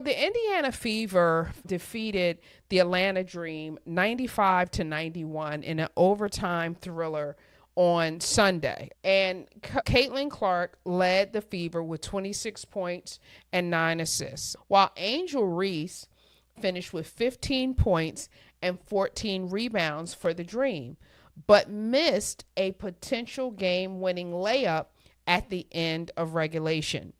The Indiana Fever defeated the Atlanta Dream 95-91 in an overtime thriller on Sunday. And Caitlin Clark led the Fever with 26 points and 9 assists, while Angel Reese finished with 15 points and 14 rebounds for the Dream, but missed a potential game-winning layup at the end of regulation.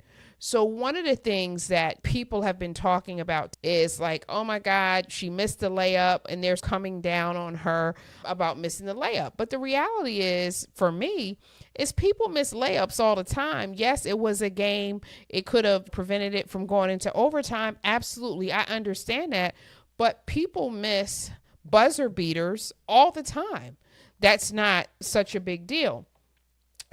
So one of the things that people have been talking about is like, oh my God, she missed the layup, and they're coming down on her about missing the layup. But the reality is, for me, is people miss layups all the time. Yes, it was a game. It could have prevented it from going into overtime. Absolutely. I understand that. But people miss buzzer beaters all the time. That's not such a big deal.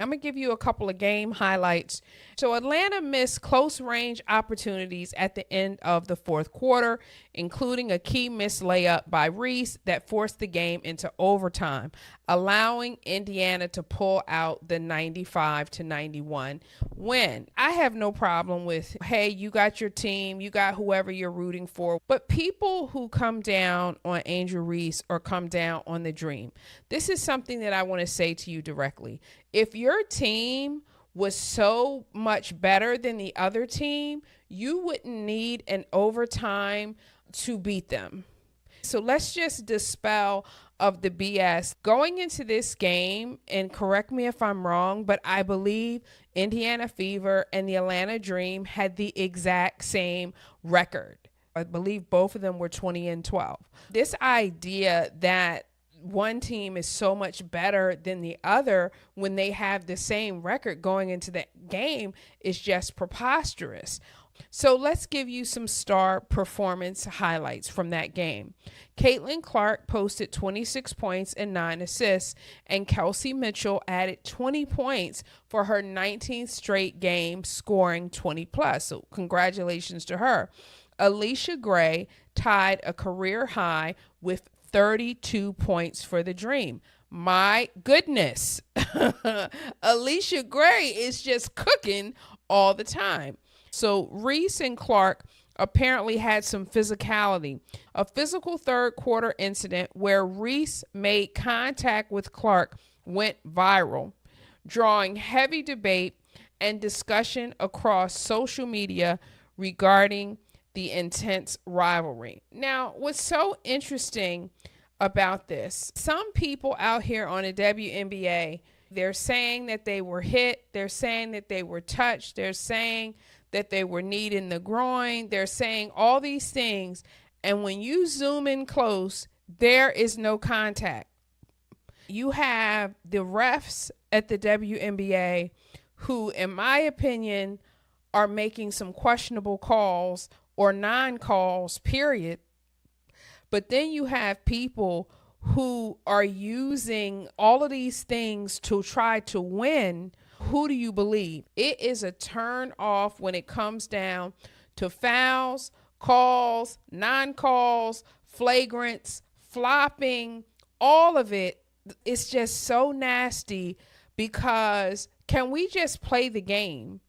I'm going to give you a couple of game highlights. So Atlanta missed close range opportunities at the end of the fourth quarter, including a key missed layup by Reese that forced the game into overtime, allowing Indiana to pull out the 95-91 win. I have no problem with, hey, you got your team, you got whoever you're rooting for, but people who come down on Angel Reese or come down on the Dream, this is something that I want to say to you directly. If your team was so much better than the other team, you wouldn't need an overtime to beat them. So let's just dispel of the BS. Going into this game, and correct me if I'm wrong, but I believe Indiana Fever and the Atlanta Dream had the exact same record. I believe both of them were 20-12. This idea that one team is so much better than the other when they have the same record going into the game is just preposterous. So let's give you some star performance highlights from that game. Caitlin Clark posted 26 points and 9 assists, and Kelsey Mitchell added 20 points for her 19th straight game, scoring 20 plus. So congratulations to her. Alicia Gray tied a career high with 32 points for the Dream. My goodness. Alicia Gray is just cooking all the time. So Reese and Clark apparently had some physicality. A physical third quarter incident where Reese made contact with Clark went viral, drawing heavy debate and discussion across social media regarding the intense rivalry. Now, what's so interesting about this, some people out here on the WNBA, they're saying that they were hit, they're saying that they were touched, they're saying that they were kneed in the groin, they're saying all these things, and when you zoom in close, there is no contact. You have the refs at the WNBA who, in my opinion, are making some questionable calls or non-calls, period. But then you have people who are using all of these things to try to win. Who do you believe? It is a turn off when it comes down to fouls, calls, non-calls, flagrants, flopping, all of it. It's just so nasty because can we just play the game?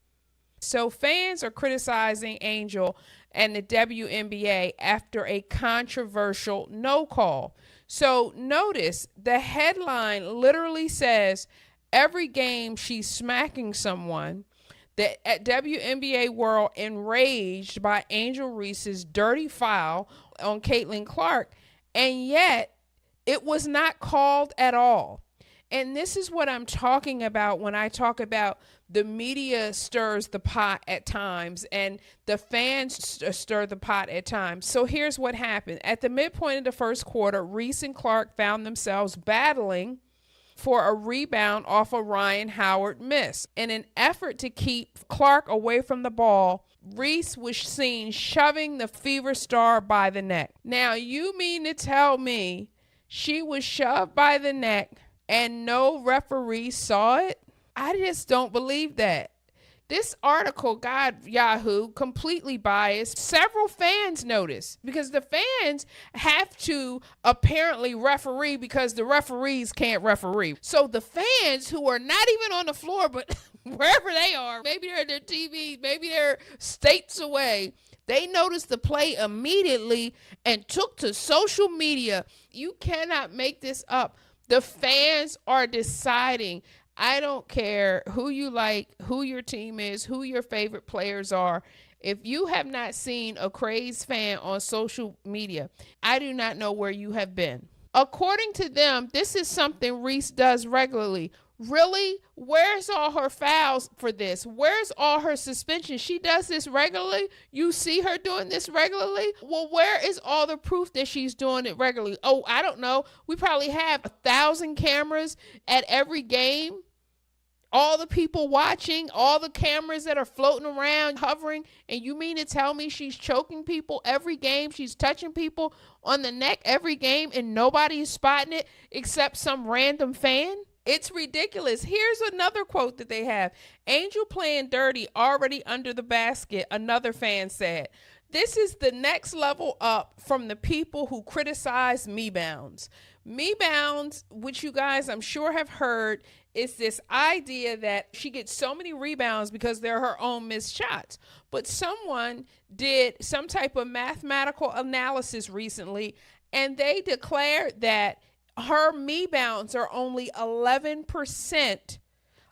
So fans are criticizing Angel and the WNBA after a controversial no call. So notice the headline literally says every game she's smacking someone. The WNBA world enraged by Angel Reese's dirty foul on Caitlin Clark, and yet it was not called at all. And this is what I'm talking about when I talk about the media stirs the pot at times and the fans stir the pot at times. So here's what happened. At the midpoint of the first quarter, Reese and Clark found themselves battling for a rebound off a Ryan Howard miss. In an effort to keep Clark away from the ball, Reese was seen shoving the Fever star by the neck. Now, you mean to tell me she was shoved by the neck and no referee saw it? I just don't believe that. This article got Yahoo completely biased. Several fans noticed because the fans have to apparently referee because the referees can't referee. So the fans who are not even on the floor, but wherever they are, maybe they're at their TV, maybe they're states away, They noticed the play immediately and took to social media. You cannot make this up. The fans are deciding. I don't care who you like, who your team is, who your favorite players are. If you have not seen a crazed fan on social media, I do not know where you have been. According to them, this is something Reese does regularly. Really? Where's all her fouls for this? Where's all her suspensions? She does this regularly. You see her doing this regularly. Well, where is all the proof that she's doing it regularly? Oh, I don't know. We probably have 1,000 cameras at every game. All the people watching, all the cameras that are floating around, hovering, and you mean to tell me she's choking people every game? She's touching people on the neck every game and nobody's spotting it except some random fan? It's ridiculous. Here's another quote that they have. Angel playing dirty, already under the basket, another fan said. This is the next level up from the people who criticize me-bounds. Me-bounds, which you guys I'm sure have heard, is this idea that she gets so many rebounds because they're her own missed shots. But someone did some type of mathematical analysis recently, and they declared that her me-bounds are only 11%.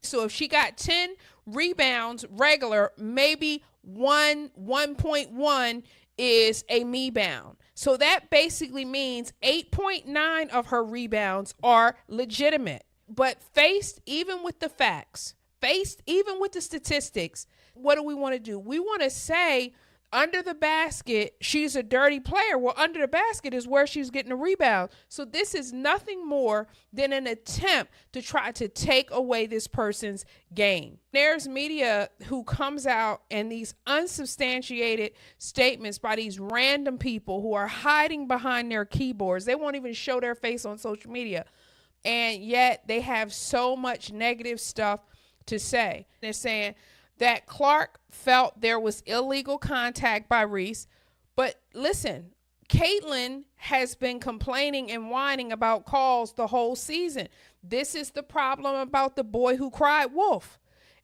So if she got 10 rebounds regular, maybe 1.1 is a me-bound. So that basically means 8.9 of her rebounds are legitimate. But faced even with the facts, faced even with the statistics, what do we want to do? We want to say under the basket, she's a dirty player. Well, under the basket is where she's getting a rebound. So this is nothing more than an attempt to try to take away this person's game. There's media who comes out and these unsubstantiated statements by these random people who are hiding behind their keyboards. They won't even show their face on social media. And yet they have so much negative stuff to say. They're saying that Clark felt there was illegal contact by Reese. But listen, Caitlin has been complaining and whining about calls the whole season. This is the problem about the boy who cried wolf.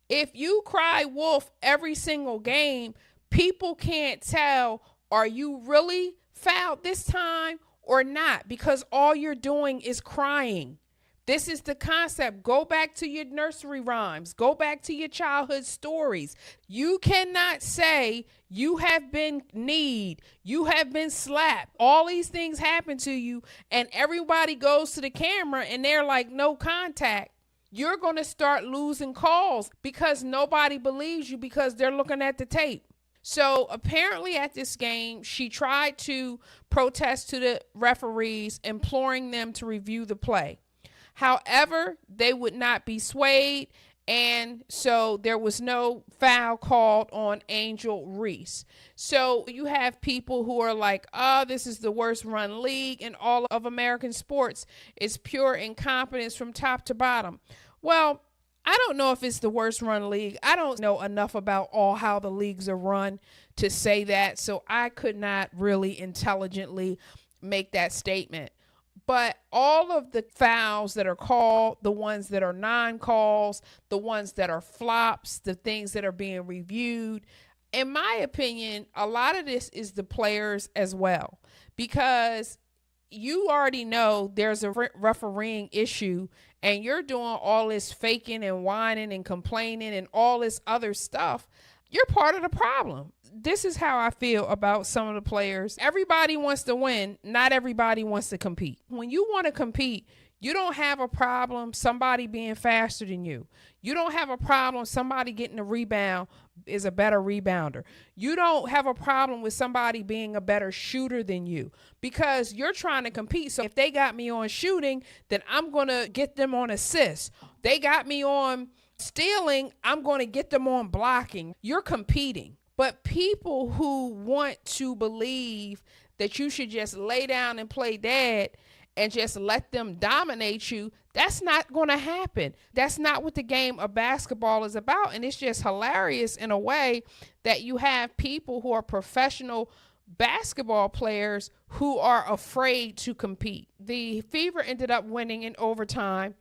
If you cry wolf every single game, people can't tell, are you really fouled this time or not? Because all you're doing is crying. This is the concept. Go back to your nursery rhymes. Go back to your childhood stories. You cannot say you have been kneed, you have been slapped. All these things happen to you and everybody goes to the camera and they're like, no contact. You're going to start losing calls because nobody believes you because they're looking at the tape. So apparently at this game, she tried to protest to the referees, imploring them to review the play. However, they would not be swayed, and so there was no foul called on Angel Reese. So you have people who are like, oh, this is the worst run league in all of American sports. It's pure incompetence from top to bottom. Well, I don't know if it's the worst run league. I don't know enough about how the leagues are run to say that, so I could not really intelligently make that statement. But all of the fouls that are called, the ones that are non-calls, the ones that are flops, the things that are being reviewed, in my opinion, a lot of this is the players as well. Because you already know there's a refereeing issue and you're doing all this faking and whining and complaining and all this other stuff. You're part of the problem. This is how I feel about some of the players. Everybody wants to win. Not everybody wants to compete. When you want to compete, you don't have a problem somebody being faster than you. You don't have a problem somebody getting a rebound is a better rebounder. You don't have a problem with somebody being a better shooter than you because you're trying to compete. So if they got me on shooting, then I'm going to get them on assists. They got me on stealing, I'm going to get them on blocking. You're competing. But people who want to believe that you should just lay down and play dead and just let them dominate you, that's not going to happen. That's not what the game of basketball is about. And it's just hilarious in a way that you have people who are professional basketball players who are afraid to compete. The Fever ended up winning in overtime,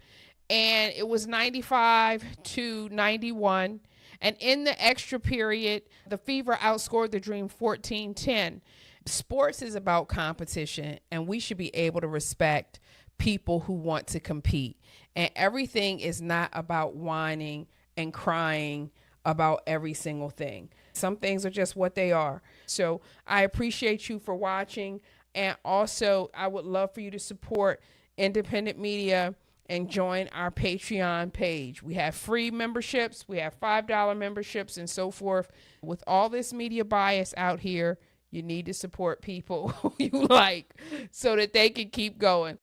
and it was 95-91. And in the extra period, the Fever outscored the Dream 14-10. Sports is about competition, and we should be able to respect people who want to compete. And everything is not about whining and crying about every single thing. Some things are just what they are. So I appreciate you for watching. And also, I would love for you to support independent media and join our Patreon page. We have free memberships, we have $5 memberships, and so forth. With all this media bias out here, you need to support people who you like so that they can keep going.